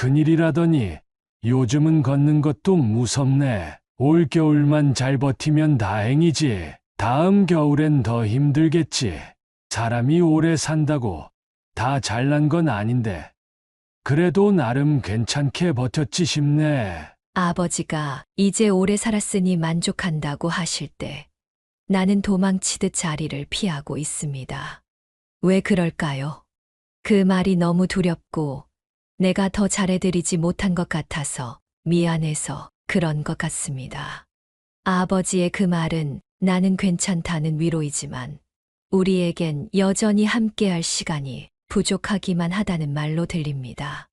큰일이라더니 요즘은 걷는 것도 무섭네. 올겨울만 잘 버티면 다행이지. 다음 겨울엔 더 힘들겠지. 사람이 오래 산다고 다 잘난 건 아닌데 그래도 나름 괜찮게 버텼지 싶네. 아버지가 이제 오래 살았으니 만족한다고 하실 때 나는 도망치듯 자리를 피하고 있습니다. 왜 그럴까요? 그 말이 너무 두렵고 내가 더 잘해드리지 못한 것 같아서 미안해서 그런 것 같습니다. 아버지의 그 말은 나는 괜찮다는 위로이지만 우리에겐 여전히 함께할 시간이 부족하기만 하다는 말로 들립니다.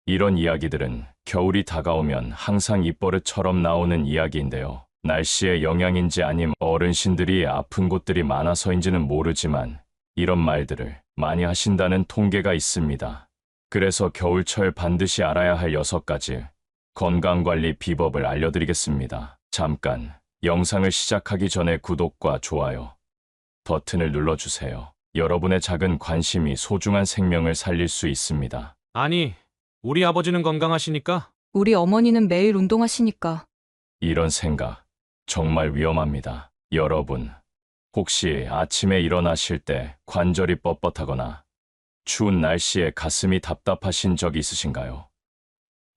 이런 이야기들은 겨울이 다가오면 항상 입버릇처럼 나오는 이야기인데요. 날씨의 영향인지 아님 어르신들이 아픈 곳들이 많아서인지는 모르지만 이런 말들을 많이 하신다는 통계가 있습니다. 그래서 겨울철 반드시 알아야 할 6가지 건강관리 비법을 알려드리겠습니다. 잠깐 영상을 시작하기 전에 구독과 좋아요 버튼을 눌러주세요. 여러분의 작은 관심이 소중한 생명을 살릴 수 있습니다. 아니, 우리 아버지는 건강하시니까? 우리 어머니는 매일 운동하시니까. 이런 생각 정말 위험합니다. 여러분, 혹시 아침에 일어나실 때 관절이 뻣뻣하거나 추운 날씨에 가슴이 답답하신 적 있으신가요?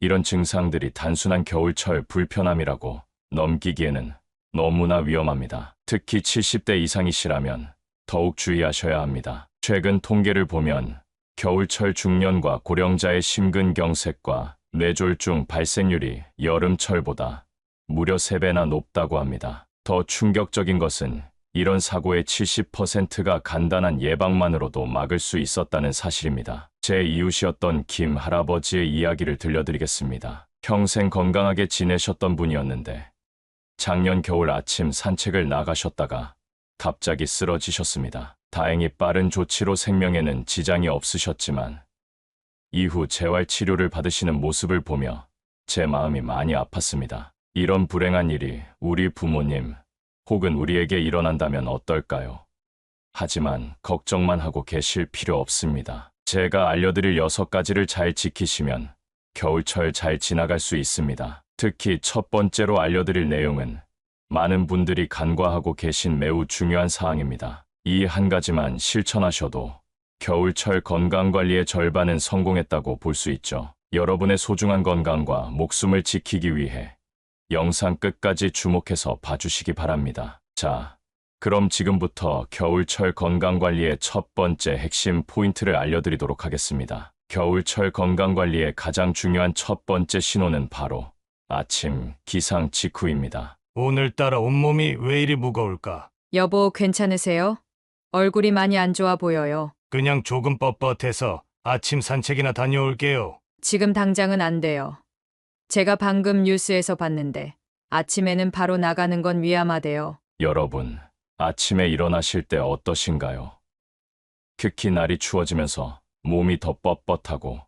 이런 증상들이 단순한 겨울철 불편함이라고 넘기기에는 너무나 위험합니다. 특히 70대 이상이시라면 더욱 주의하셔야 합니다. 최근 통계를 보면 겨울철 중년과 고령자의 심근경색과 뇌졸중 발생률이 여름철보다 무려 3배나 높다고 합니다. 더 충격적인 것은 이런 사고의 70%가 간단한 예방만으로도 막을 수 있었다는 사실입니다. 제 이웃이었던 김 할아버지의 이야기를 들려드리겠습니다. 평생 건강하게 지내셨던 분이었는데 작년 겨울 아침 산책을 나가셨다가 갑자기 쓰러지셨습니다. 다행히 빠른 조치로 생명에는 지장이 없으셨지만 이후 재활치료를 받으시는 모습을 보며 제 마음이 많이 아팠습니다. 이런 불행한 일이 우리 부모님 혹은 우리에게 일어난다면 어떨까요? 하지만 걱정만 하고 계실 필요 없습니다. 제가 알려드릴 6가지를 잘 지키시면 겨울철 잘 지나갈 수 있습니다. 특히 첫 번째로 알려드릴 내용은 많은 분들이 간과하고 계신 매우 중요한 사항입니다. 이 한 가지만 실천하셔도 겨울철 건강관리의 절반은 성공했다고 볼 수 있죠. 여러분의 소중한 건강과 목숨을 지키기 위해 영상 끝까지 주목해서 봐주시기 바랍니다. 자, 그럼 지금부터 겨울철 건강관리의 첫 번째 핵심 포인트를 알려드리도록 하겠습니다. 겨울철 건강관리의 가장 중요한 첫 번째 신호는 바로 아침 기상 직후입니다. 오늘따라 온몸이 왜 이리 무거울까? 여보, 괜찮으세요? 얼굴이 많이 안 좋아 보여요. 그냥 조금 뻣뻣해서 아침 산책이나 다녀올게요. 지금 당장은 안 돼요. 제가 방금 뉴스에서 봤는데 아침에는 바로 나가는 건 위험하대요. 여러분, 아침에 일어나실 때 어떠신가요? 특히 날이 추워지면서 몸이 더 뻣뻣하고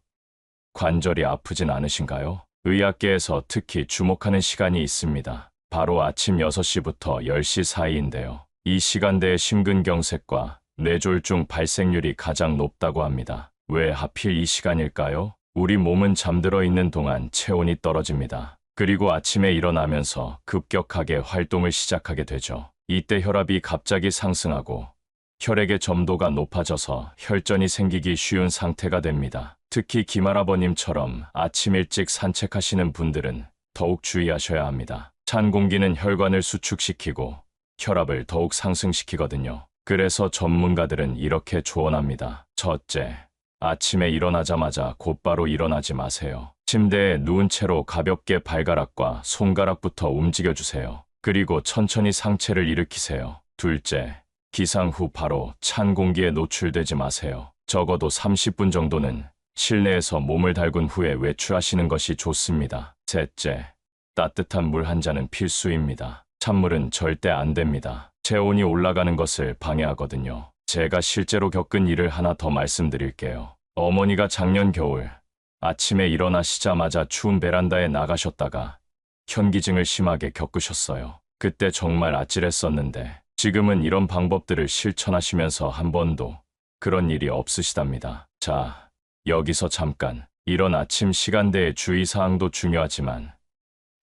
관절이 아프진 않으신가요? 의학계에서 특히 주목하는 시간이 있습니다. 바로 아침 6시부터 10시 사이인데요. 이 시간대에 심근경색과 뇌졸중 발생률이 가장 높다고 합니다. 왜 하필 이 시간일까요? 우리 몸은 잠들어 있는 동안 체온이 떨어집니다. 그리고 아침에 일어나면서 급격하게 활동을 시작하게 되죠. 이때 혈압이 갑자기 상승하고 혈액의 점도가 높아져서 혈전이 생기기 쉬운 상태가 됩니다. 특히 김할아버님처럼 아침 일찍 산책하시는 분들은 더욱 주의하셔야 합니다. 찬 공기는 혈관을 수축시키고 혈압을 더욱 상승시키거든요. 그래서 전문가들은 이렇게 조언합니다. 첫째, 아침에 일어나자마자 곧바로 일어나지 마세요. 침대에 누운 채로 가볍게 발가락과 손가락부터 움직여주세요. 그리고 천천히 상체를 일으키세요. 둘째, 기상 후 바로 찬 공기에 노출되지 마세요. 적어도 30분 정도는 실내에서 몸을 달군 후에 외출하시는 것이 좋습니다. 셋째, 따뜻한 물 한 잔은 필수입니다. 찬물은 절대 안 됩니다. 체온이 올라가는 것을 방해하거든요. 제가 실제로 겪은 일을 하나 더 말씀드릴게요. 어머니가 작년 겨울 아침에 일어나시자마자 추운 베란다에 나가셨다가 현기증을 심하게 겪으셨어요. 그때 정말 아찔했었는데 지금은 이런 방법들을 실천하시면서 한 번도 그런 일이 없으시답니다. 자, 여기서 잠깐 이런 아침 시간대의 주의사항도 중요하지만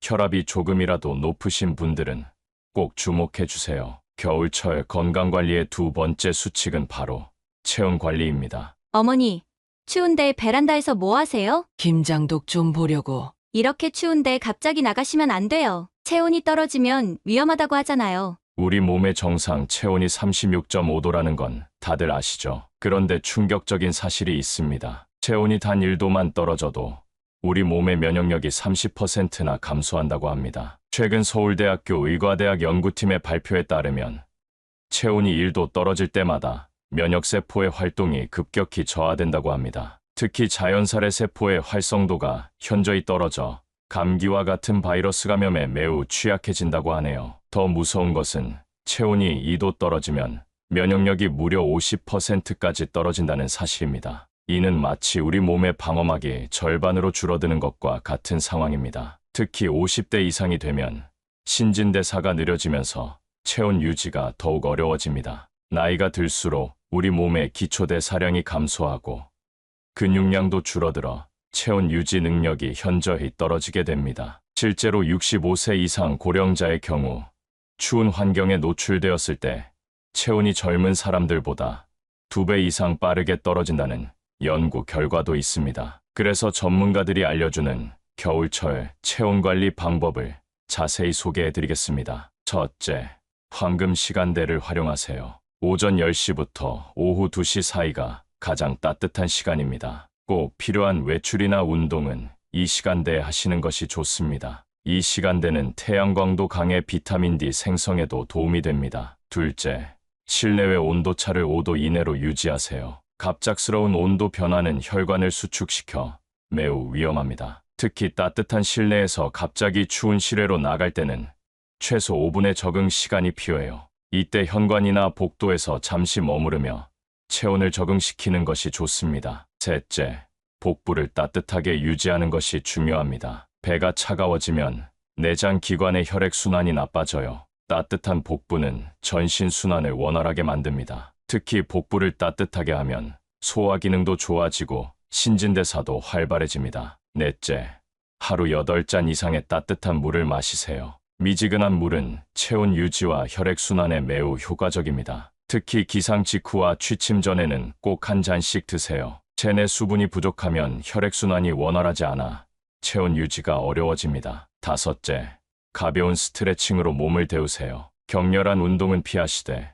혈압이 조금이라도 높으신 분들은 꼭 주목해 주세요. 겨울철 건강관리의 두 번째 수칙은 바로 체온 관리입니다. 어머니, 추운데 베란다에서 뭐 하세요? 김장독 좀 보려고. 이렇게 추운데 갑자기 나가시면 안 돼요. 체온이 떨어지면 위험하다고 하잖아요. 우리 몸의 정상 체온이 36.5도라는 건 다들 아시죠? 그런데 충격적인 사실이 있습니다. 체온이 단 1도만 떨어져도 우리 몸의 면역력이 30%나 감소한다고 합니다. 최근 서울대학교 의과대학 연구팀의 발표에 따르면 체온이 1도 떨어질 때마다 면역세포의 활동이 급격히 저하된다고 합니다. 특히 자연살의 세포의 활성도가 현저히 떨어져 감기와 같은 바이러스 감염에 매우 취약해진다고 하네요. 더 무서운 것은 체온이 2도 떨어지면 면역력이 무려 50%까지 떨어진다는 사실입니다. 이는 마치 우리 몸의 방어막이 절반으로 줄어드는 것과 같은 상황입니다. 특히 50대 이상이 되면 신진대사가 느려지면서 체온 유지가 더욱 어려워집니다. 나이가 들수록 우리 몸의 기초대사량이 감소하고 근육량도 줄어들어 체온 유지 능력이 현저히 떨어지게 됩니다. 실제로 65세 이상 고령자의 경우 추운 환경에 노출되었을 때 체온이 젊은 사람들보다 2배 이상 빠르게 떨어진다는 연구 결과도 있습니다. 그래서 전문가들이 알려주는 겨울철 체온 관리 방법을 자세히 소개해 드리겠습니다. 첫째, 황금 시간대를 활용하세요. 오전 10시부터 오후 2시 사이가 가장 따뜻한 시간입니다. 꼭 필요한 외출이나 운동은 이 시간대에 하시는 것이 좋습니다. 이 시간대는 태양광도 강해 비타민 D 생성에도 도움이 됩니다. 둘째, 실내외 온도차를 5도 이내로 유지하세요. 갑작스러운 온도 변화는 혈관을 수축시켜 매우 위험합니다. 특히 따뜻한 실내에서 갑자기 추운 실외로 나갈 때는 최소 5분의 적응 시간이 필요해요. 이때 현관이나 복도에서 잠시 머무르며 체온을 적응시키는 것이 좋습니다. 셋째, 복부를 따뜻하게 유지하는 것이 중요합니다. 배가 차가워지면 내장 기관의 혈액순환이 나빠져요. 따뜻한 복부는 전신 순환을 원활하게 만듭니다. 특히 복부를 따뜻하게 하면 소화 기능도 좋아지고 신진대사도 활발해집니다. 넷째, 하루 8잔 이상의 따뜻한 물을 마시세요. 미지근한 물은 체온 유지와 혈액순환에 매우 효과적입니다. 특히 기상 직후와 취침 전에는 꼭 한 잔씩 드세요. 체내 수분이 부족하면 혈액순환이 원활하지 않아 체온 유지가 어려워집니다. 다섯째, 가벼운 스트레칭으로 몸을 데우세요. 격렬한 운동은 피하시되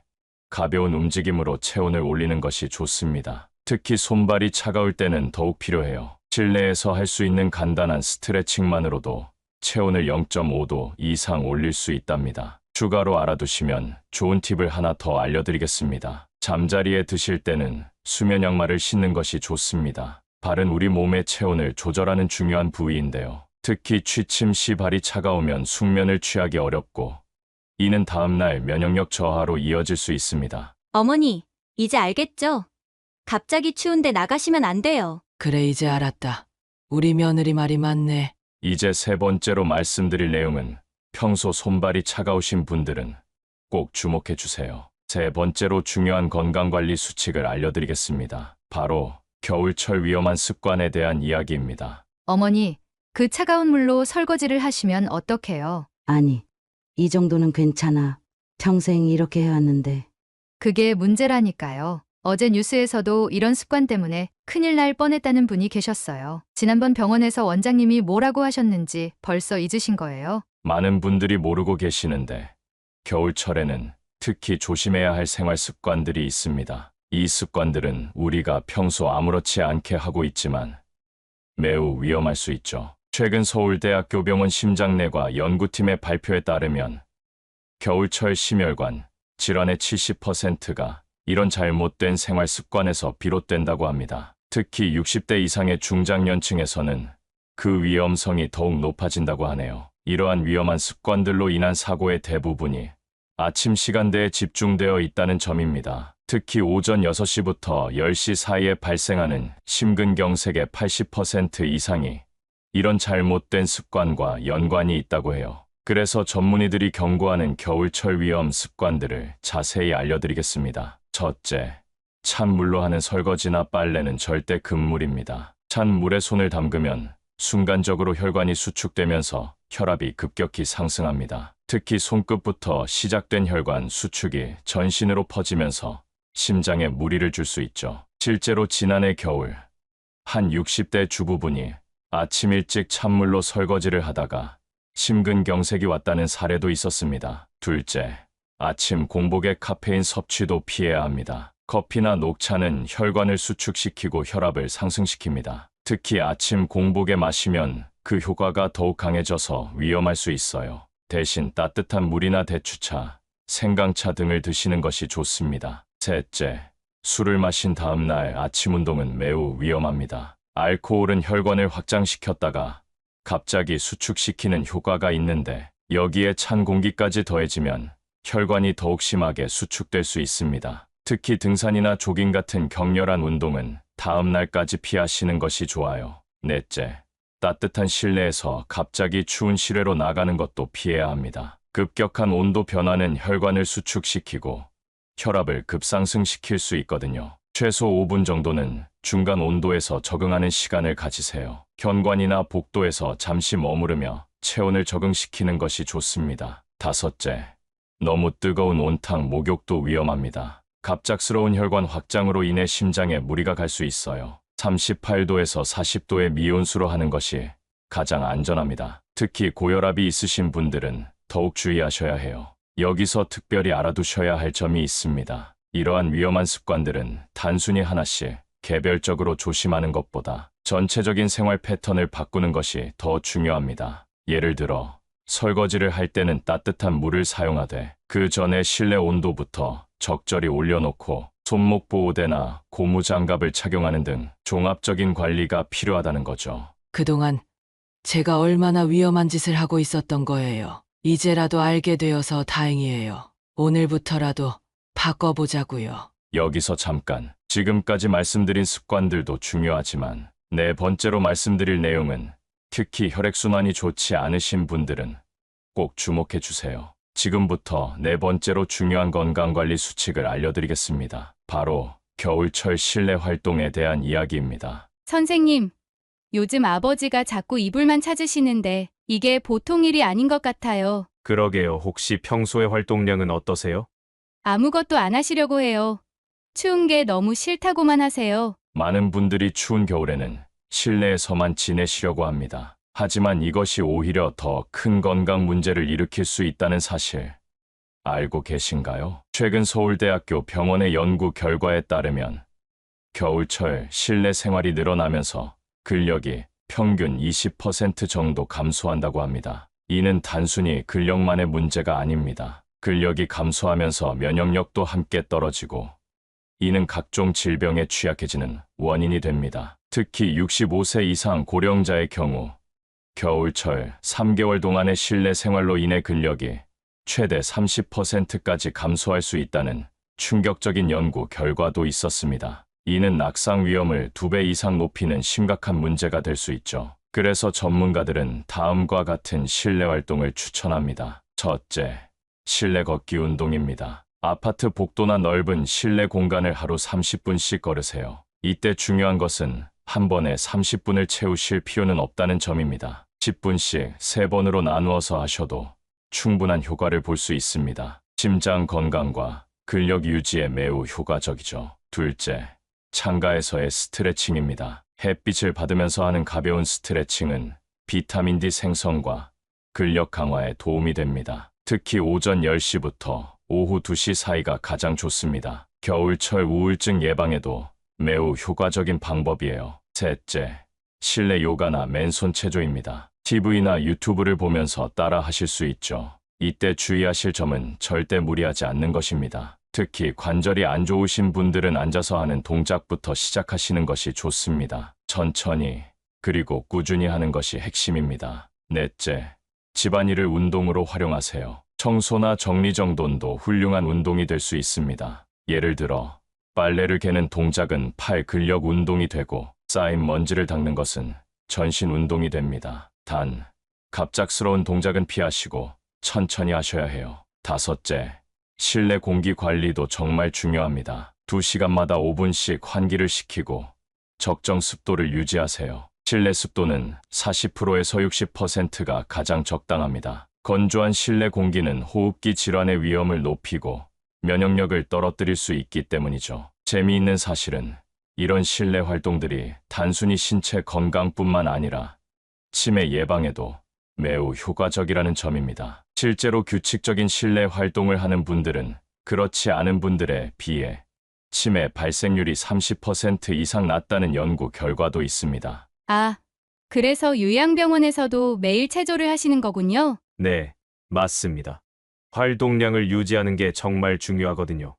가벼운 움직임으로 체온을 올리는 것이 좋습니다. 특히 손발이 차가울 때는 더욱 필요해요. 실내에서 할 수 있는 간단한 스트레칭만으로도 체온을 0.5도 이상 올릴 수 있답니다. 추가로 알아두시면 좋은 팁을 하나 더 알려드리겠습니다. 잠자리에 드실 때는 수면 양말을 신는 것이 좋습니다. 발은 우리 몸의 체온을 조절하는 중요한 부위인데요. 특히 취침 시 발이 차가우면 숙면을 취하기 어렵고 이는 다음날 면역력 저하로 이어질 수 있습니다. 어머니, 이제 알겠죠? 갑자기 추운데 나가시면 안 돼요. 그래, 이제 알았다. 우리 며느리 말이 맞네. 이제 세 번째로 말씀드릴 내용은 평소 손발이 차가우신 분들은 꼭 주목해 주세요. 세 번째로 중요한 건강관리 수칙을 알려드리겠습니다. 바로 겨울철 위험한 습관에 대한 이야기입니다. 어머니, 그 차가운 물로 설거지를 하시면 어떡해요? 아니, 이 정도는 괜찮아. 평생 이렇게 해왔는데. 그게 문제라니까요. 어제 뉴스에서도 이런 습관 때문에 큰일 날 뻔했다는 분이 계셨어요. 지난번 병원에서 원장님이 뭐라고 하셨는지 벌써 잊으신 거예요? 많은 분들이 모르고 계시는데 겨울철에는 특히 조심해야 할 생활 습관들이 있습니다. 이 습관들은 우리가 평소 아무렇지 않게 하고 있지만 매우 위험할 수 있죠. 최근 서울대학교 병원 심장내과 연구팀의 발표에 따르면 겨울철 심혈관 질환의 70%가 이런 잘못된 생활 습관에서 비롯된다고 합니다. 특히 60대 이상의 중장년층에서는 그 위험성이 더욱 높아진다고 하네요. 이러한 위험한 습관들로 인한 사고의 대부분이 아침 시간대에 집중되어 있다는 점입니다. 특히 오전 6시부터 10시 사이에 발생하는 심근경색의 80% 이상이 이런 잘못된 습관과 연관이 있다고 해요. 그래서 전문의들이 경고하는 겨울철 위험 습관들을 자세히 알려드리겠습니다. 첫째, 찬물로 하는 설거지나 빨래는 절대 금물입니다. 찬 물에 손을 담그면 순간적으로 혈관이 수축되면서 혈압이 급격히 상승합니다. 특히 손끝부터 시작된 혈관 수축이 전신으로 퍼지면서 심장에 무리를 줄 수 있죠. 실제로 지난해 겨울 한 60대 주부분이 아침 일찍 찬물로 설거지를 하다가 심근경색이 왔다는 사례도 있었습니다. 둘째, 아침 공복에 카페인 섭취도 피해야 합니다. 커피나 녹차는 혈관을 수축시키고 혈압을 상승시킵니다. 특히 아침 공복에 마시면 그 효과가 더욱 강해져서 위험할 수 있어요. 대신 따뜻한 물이나 대추차, 생강차 등을 드시는 것이 좋습니다. 셋째, 술을 마신 다음 날 아침 운동은 매우 위험합니다. 알코올은 혈관을 확장시켰다가 갑자기 수축시키는 효과가 있는데 여기에 찬 공기까지 더해지면 혈관이 더욱 심하게 수축될 수 있습니다. 특히 등산이나 조깅 같은 격렬한 운동은 다음 날까지 피하시는 것이 좋아요. 넷째, 따뜻한 실내에서 갑자기 추운 실외로 나가는 것도 피해야 합니다. 급격한 온도 변화는 혈관을 수축시키고 혈압을 급상승시킬 수 있거든요. 최소 5분 정도는 중간 온도에서 적응하는 시간을 가지세요. 현관이나 복도에서 잠시 머무르며 체온을 적응시키는 것이 좋습니다. 다섯째, 너무 뜨거운 온탕 목욕도 위험합니다. 갑작스러운 혈관 확장으로 인해 심장에 무리가 갈 수 있어요. 38도에서 40도의 미온수로 하는 것이 가장 안전합니다. 특히 고혈압이 있으신 분들은 더욱 주의하셔야 해요. 여기서 특별히 알아두셔야 할 점이 있습니다. 이러한 위험한 습관들은 단순히 하나씩 개별적으로 조심하는 것보다 전체적인 생활 패턴을 바꾸는 것이 더 중요합니다. 예를 들어 설거지를 할 때는 따뜻한 물을 사용하되 그 전에 실내 온도부터 적절히 올려놓고 손목 보호대나 고무장갑을 착용하는 등 종합적인 관리가 필요하다는 거죠. 그동안 제가 얼마나 위험한 짓을 하고 있었던 거예요. 이제라도 알게 되어서 다행이에요. 오늘부터라도 바꿔보자고요. 여기서 잠깐, 지금까지 말씀드린 습관들도 중요하지만 네 번째로 말씀드릴 내용은 특히 혈액순환이 좋지 않으신 분들은 꼭 주목해 주세요. 지금부터 네 번째로 중요한 건강관리 수칙을 알려드리겠습니다. 바로 겨울철 실내 활동에 대한 이야기입니다. 선생님, 요즘 아버지가 자꾸 이불만 찾으시는데 이게 보통 일이 아닌 것 같아요. 그러게요. 혹시 평소의 활동량은 어떠세요? 아무것도 안 하시려고 해요. 추운 게 너무 싫다고만 하세요. 많은 분들이 추운 겨울에는 실내에서만 지내시려고 합니다. 하지만 이것이 오히려 더 큰 건강 문제를 일으킬 수 있다는 사실 알고 계신가요? 최근 서울대학교 병원의 연구 결과에 따르면 겨울철 실내 생활이 늘어나면서 근력이 평균 20% 정도 감소한다고 합니다. 이는 단순히 근력만의 문제가 아닙니다. 근력이 감소하면서 면역력도 함께 떨어지고 이는 각종 질병에 취약해지는 원인이 됩니다. 특히 65세 이상 고령자의 경우 겨울철 3개월 동안의 실내 생활로 인해 근력이 최대 30%까지 감소할 수 있다는 충격적인 연구 결과도 있었습니다. 이는 낙상 위험을 2배 이상 높이는 심각한 문제가 될 수 있죠. 그래서 전문가들은 다음과 같은 실내 활동을 추천합니다. 첫째, 실내 걷기 운동입니다. 아파트 복도나 넓은 실내 공간을 하루 30분씩 걸으세요. 이때 중요한 것은 한 번에 30분을 채우실 필요는 없다는 점입니다. 10분씩 3번으로 나누어서 하셔도 충분한 효과를 볼 수 있습니다. 심장 건강과 근력 유지에 매우 효과적이죠. 둘째, 창가에서의 스트레칭입니다. 햇빛을 받으면서 하는 가벼운 스트레칭은 비타민 D 생성과 근력 강화에 도움이 됩니다. 특히 오전 10시부터 오후 2시 사이가 가장 좋습니다. 겨울철 우울증 예방에도 매우 효과적인 방법이에요. 셋째, 실내 요가나 맨손 체조입니다. TV나 유튜브를 보면서 따라 하실 수 있죠. 이때 주의하실 점은 절대 무리하지 않는 것입니다. 특히 관절이 안 좋으신 분들은 앉아서 하는 동작부터 시작하시는 것이 좋습니다. 천천히 그리고 꾸준히 하는 것이 핵심입니다. 넷째, 집안일을 운동으로 활용하세요. 청소나 정리정돈도 훌륭한 운동이 될 수 있습니다. 예를 들어 빨래를 개는 동작은 팔 근력 운동이 되고 쌓인 먼지를 닦는 것은 전신 운동이 됩니다. 단, 갑작스러운 동작은 피하시고 천천히 하셔야 해요. 다섯째, 실내 공기 관리도 정말 중요합니다. 2시간마다 5분씩 환기를 시키고 적정 습도를 유지하세요. 실내 습도는 40%에서 60%가 가장 적당합니다. 건조한 실내 공기는 호흡기 질환의 위험을 높이고 면역력을 떨어뜨릴 수 있기 때문이죠. 재미있는 사실은 이런 실내 활동들이 단순히 신체 건강뿐만 아니라 치매 예방에도 매우 효과적이라는 점입니다. 실제로 규칙적인 실내 활동을 하는 분들은 그렇지 않은 분들에 비해 치매 발생률이 30% 이상 낮다는 연구 결과도 있습니다. 아, 그래서 요양병원에서도 매일 체조를 하시는 거군요. 네, 맞습니다. 활동량을 유지하는 게 정말 중요하거든요.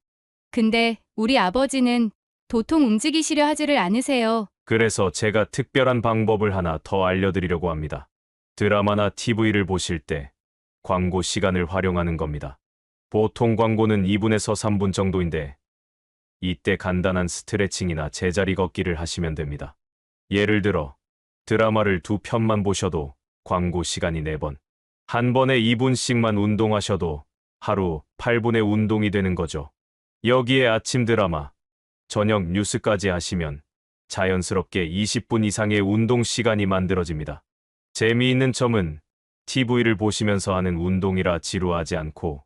근데 우리 아버지는 도통 움직이시려 하지를 않으세요. 그래서 제가 특별한 방법을 하나 더 알려드리려고 합니다. 드라마나 TV를 보실 때 광고 시간을 활용하는 겁니다. 보통 광고는 2분에서 3분 정도인데 이때 간단한 스트레칭이나 제자리 걷기를 하시면 됩니다. 예를 들어 드라마를 2편만 보셔도 광고 시간이 4번, 한 번에 2분씩만 운동하셔도 하루 8분의 운동이 되는 거죠. 여기에 아침 드라마, 저녁 뉴스까지 하시면 자연스럽게 20분 이상의 운동 시간이 만들어집니다. 재미있는 점은 TV를 보시면서 하는 운동이라 지루하지 않고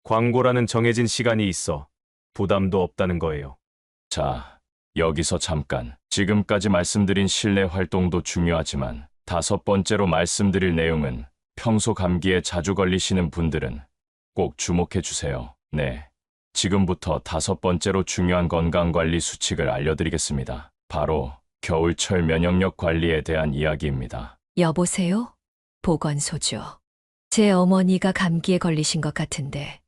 광고라는 정해진 시간이 있어 부담도 없다는 거예요. 자, 여기서 잠깐. 지금까지 말씀드린 실내 활동도 중요하지만 5번째로 말씀드릴 내용은 평소 감기에 자주 걸리시는 분들은 꼭 주목해 주세요. 네. 지금부터 5번째로 중요한 건강관리 수칙을 알려드리겠습니다. 바로 겨울철 면역력 관리에 대한 이야기입니다. 여보세요? 보건소죠. 제 어머니가 감기에 걸리신 것 같은데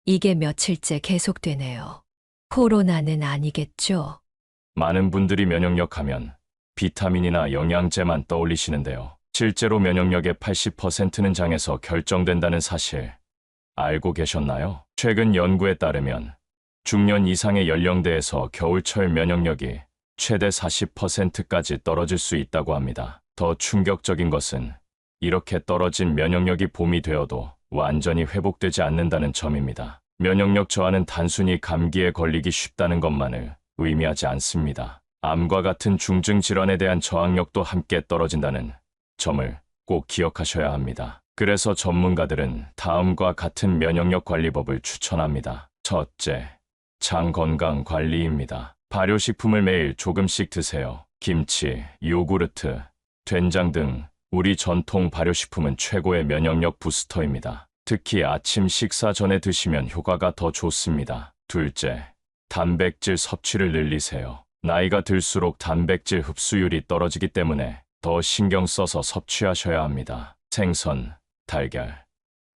이게 며칠째 계속되네요. 코로나는 아니겠죠? 많은 분들이 면역력 하면 비타민이나 영양제만 떠올리시는데요. 실제로 면역력의 80%는 장에서 결정된다는 사실 알고 계셨나요? 최근 연구에 따르면 중년 이상의 연령대에서 겨울철 면역력이 최대 40%까지 떨어질 수 있다고 합니다. 더 충격적인 것은 이렇게 떨어진 면역력이 봄이 되어도 완전히 회복되지 않는다는 점입니다. 면역력 저하는 단순히 감기에 걸리기 쉽다는 것만을 의미하지 않습니다. 암과 같은 중증 질환에 대한 저항력도 함께 떨어진다는 점을 꼭 기억하셔야 합니다. 그래서 전문가들은 다음과 같은 면역력 관리법을 추천합니다. 첫째, 장 건강 관리입니다. 발효식품을 매일 조금씩 드세요. 김치, 요구르트, 된장 등 우리 전통 발효식품은 최고의 면역력 부스터입니다. 특히 아침 식사 전에 드시면 효과가 더 좋습니다. 둘째, 단백질 섭취를 늘리세요. 나이가 들수록 단백질 흡수율이 떨어지기 때문에 더 신경 써서 섭취하셔야 합니다. 생선, 달걀,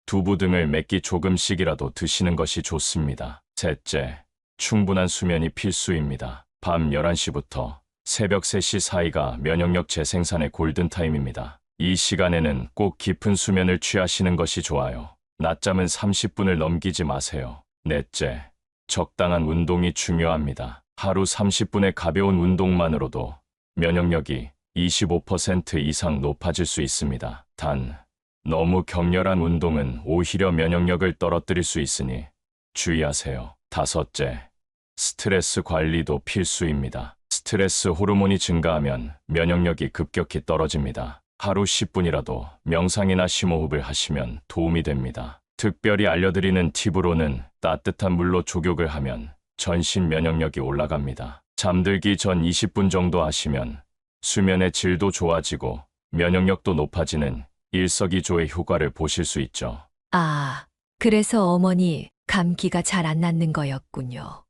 두부 등을 몇 끼 조금씩이라도 드시는 것이 좋습니다. 셋째, 충분한 수면이 필수입니다. 밤 11시부터 새벽 3시 사이가 면역력 재생산의 골든타임입니다. 이 시간에는 꼭 깊은 수면을 취하시는 것이 좋아요. 낮잠은 30분을 넘기지 마세요. 넷째, 적당한 운동이 중요합니다. 하루 30분의 가벼운 운동만으로도 면역력이 25% 이상 높아질 수 있습니다. 단, 너무 격렬한 운동은 오히려 면역력을 떨어뜨릴 수 있으니 주의하세요. 다섯째, 스트레스 관리도 필수입니다. 스트레스 호르몬이 증가하면 면역력이 급격히 떨어집니다. 하루 10분이라도 명상이나 심호흡을 하시면 도움이 됩니다. 특별히 알려드리는 팁으로는 따뜻한 물로 족욕을 하면 전신 면역력이 올라갑니다. 잠들기 전 20분 정도 하시면 수면의 질도 좋아지고 면역력도 높아지는 일석이조의 효과를 보실 수 있죠. 아, 그래서 어머니 감기가 잘 안 낫는 거였군요.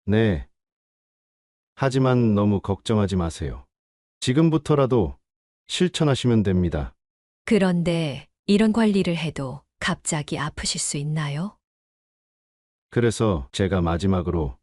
네. 하지만 너무 걱정하지 마세요. 지금부터라도 실천하시면 됩니다. 그런데 이런 관리를 해도 갑자기 아프실 수 있나요? 그래서 제가 마지막으로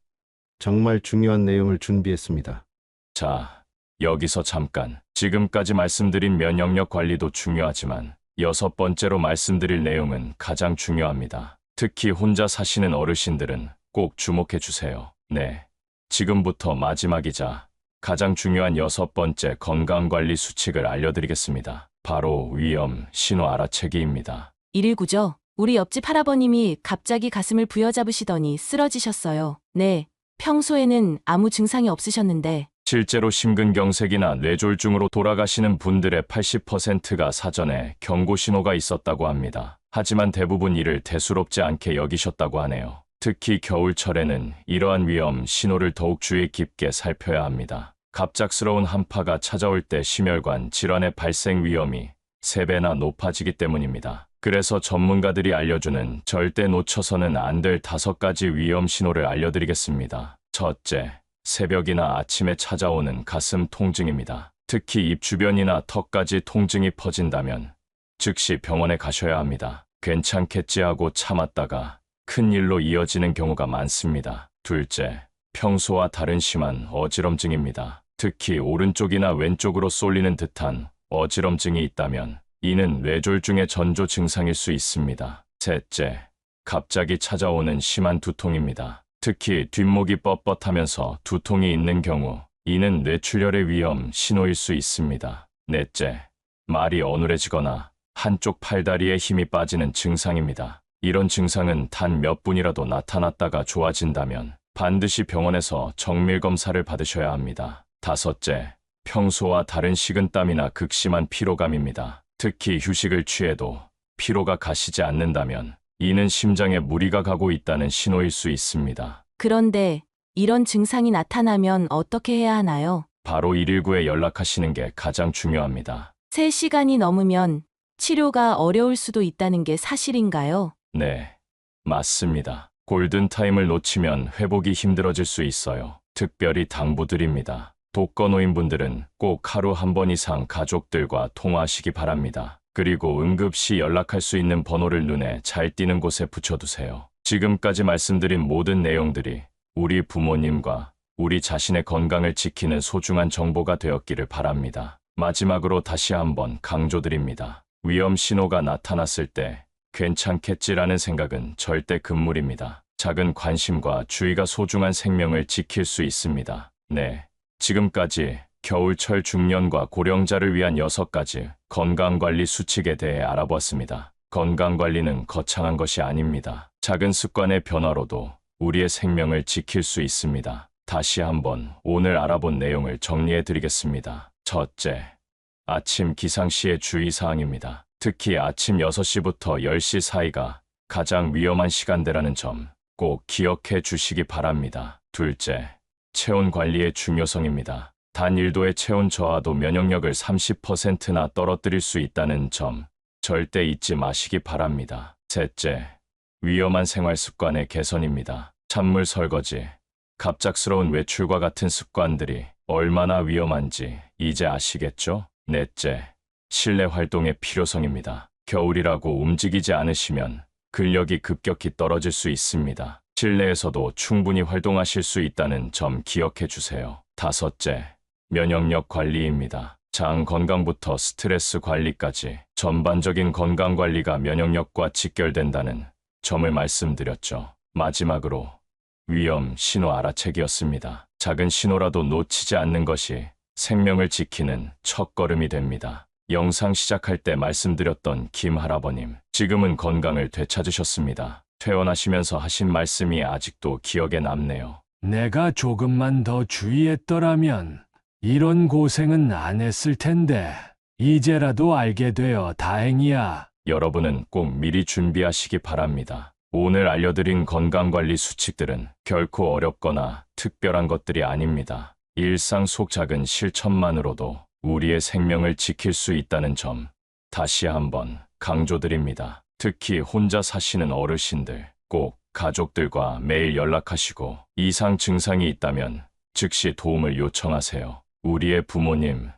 정말 중요한 내용을 준비했습니다. 자, 여기서 잠깐. 지금까지 말씀드린 면역력 관리도 중요하지만 6번째로 말씀드릴 내용은 가장 중요합니다. 특히 혼자 사시는 어르신들은 꼭 주목해 주세요. 네. 지금부터 마지막이자 가장 중요한 6번째 건강관리 수칙을 알려드리겠습니다. 바로 위험 신호 알아채기입니다. 119죠. 우리 옆집 할아버님이 갑자기 가슴을 부여잡으시더니 쓰러지셨어요. 네. 평소에는 아무 증상이 없으셨는데 실제로 심근경색이나 뇌졸중으로 돌아가시는 분들의 80%가 사전에 경고 신호가 있었다고 합니다. 하지만 대부분 이를 대수롭지 않게 여기셨다고 하네요. 특히 겨울철에는 이러한 위험 신호를 더욱 주의 깊게 살펴야 합니다. 갑작스러운 한파가 찾아올 때 심혈관 질환의 발생 위험이 3배나 높아지기 때문입니다. 그래서 전문가들이 알려주는 절대 놓쳐서는 안 될 5가지 위험 신호를 알려드리겠습니다. 첫째, 새벽이나 아침에 찾아오는 가슴 통증입니다. 특히 입 주변이나 턱까지 통증이 퍼진다면 즉시 병원에 가셔야 합니다. 괜찮겠지 하고 참았다가 큰일로 이어지는 경우가 많습니다. 둘째, 평소와 다른 심한 어지럼증입니다. 특히 오른쪽이나 왼쪽으로 쏠리는 듯한 어지럼증이 있다면 이는 뇌졸중의 전조 증상일 수 있습니다. 셋째, 갑자기 찾아오는 심한 두통입니다. 특히 뒷목이 뻣뻣하면서 두통이 있는 경우 이는 뇌출혈의 위험 신호일 수 있습니다. 넷째, 말이 어눌해지거나 한쪽 팔다리에 힘이 빠지는 증상입니다. 이런 증상은 단 몇 분이라도 나타났다가 좋아진다면 반드시 병원에서 정밀검사를 받으셔야 합니다. 다섯째, 평소와 다른 식은땀이나 극심한 피로감입니다. 특히 휴식을 취해도 피로가 가시지 않는다면 이는 심장에 무리가 가고 있다는 신호일 수 있습니다. 그런데 이런 증상이 나타나면 어떻게 해야 하나요? 바로 119에 연락하시는 게 가장 중요합니다. 3시간이 넘으면 치료가 어려울 수도 있다는 게 사실인가요? 네, 맞습니다. 골든타임을 놓치면 회복이 힘들어질 수 있어요. 특별히 당부드립니다. 독거노인분들은 꼭 하루 한 번 이상 가족들과 통화하시기 바랍니다. 그리고 응급시 연락할 수 있는 번호를 눈에 잘 띄는 곳에 붙여두세요. 지금까지 말씀드린 모든 내용들이 우리 부모님과 우리 자신의 건강을 지키는 소중한 정보가 되었기를 바랍니다. 마지막으로 다시 한번 강조드립니다. 위험 신호가 나타났을 때 괜찮겠지라는 생각은 절대 금물입니다. 작은 관심과 주의가 소중한 생명을 지킬 수 있습니다. 네, 지금까지 겨울철 중년과 고령자를 위한 6가지 건강관리 수칙에 대해 알아보았습니다. 건강관리는 거창한 것이 아닙니다. 작은 습관의 변화로도 우리의 생명을 지킬 수 있습니다. 다시 한번 오늘 알아본 내용을 정리해 드리겠습니다. 첫째, 아침 기상시의 주의사항입니다. 특히 아침 6시부터 10시 사이가 가장 위험한 시간대라는 점 꼭 기억해 주시기 바랍니다. 둘째, 체온 관리의 중요성입니다. 단 1도의 체온 저하도 면역력을 30%나 떨어뜨릴 수 있다는 점 절대 잊지 마시기 바랍니다. 셋째, 위험한 생활 습관의 개선입니다. 찬물 설거지, 갑작스러운 외출과 같은 습관들이 얼마나 위험한지 이제 아시겠죠? 넷째, 실내 활동의 필요성입니다. 겨울이라고 움직이지 않으시면 근력이 급격히 떨어질 수 있습니다. 실내에서도 충분히 활동하실 수 있다는 점 기억해 주세요. 다섯째, 면역력 관리입니다. 장 건강부터 스트레스 관리까지 전반적인 건강 관리가 면역력과 직결된다는 점을 말씀드렸죠. 마지막으로 위험 신호 알아채기였습니다. 작은 신호라도 놓치지 않는 것이 생명을 지키는 첫걸음이 됩니다. 영상 시작할 때 말씀드렸던 김 할아버님, 지금은 건강을 되찾으셨습니다. 퇴원하시면서 하신 말씀이 아직도 기억에 남네요. 내가 조금만 더 주의했더라면 이런 고생은 안 했을 텐데 이제라도 알게 되어 다행이야. 여러분은 꼭 미리 준비하시기 바랍니다. 오늘 알려드린 건강관리 수칙들은 결코 어렵거나 특별한 것들이 아닙니다. 일상 속 작은 실천만으로도 우리의 생명을 지킬 수 있다는 점 다시 한번 강조드립니다. 특히 혼자 사시는 어르신들, 꼭 가족들과 매일 연락하시고 이상 증상이 있다면 즉시 도움을 요청하세요. 우리의 부모님,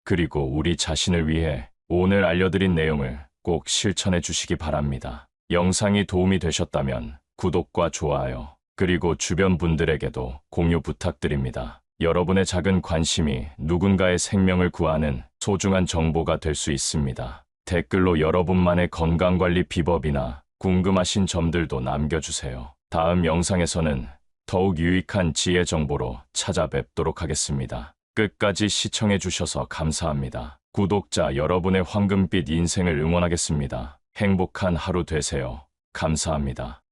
그리고 우리 자신을 위해 오늘 알려드린 내용을 꼭 실천해 주시기 바랍니다. 영상이 도움이 되셨다면 구독과 좋아요, 그리고 주변 분들에게도 공유 부탁드립니다. 여러분의 작은 관심이 누군가의 생명을 구하는 소중한 정보가 될 수 있습니다. 댓글로 여러분만의 건강관리 비법이나 궁금하신 점들도 남겨주세요. 다음 영상에서는 더욱 유익한 지혜 정보로 찾아뵙도록 하겠습니다. 끝까지 시청해 주셔서 감사합니다. 구독자 여러분의 황금빛 인생을 응원하겠습니다. 행복한 하루 되세요. 감사합니다.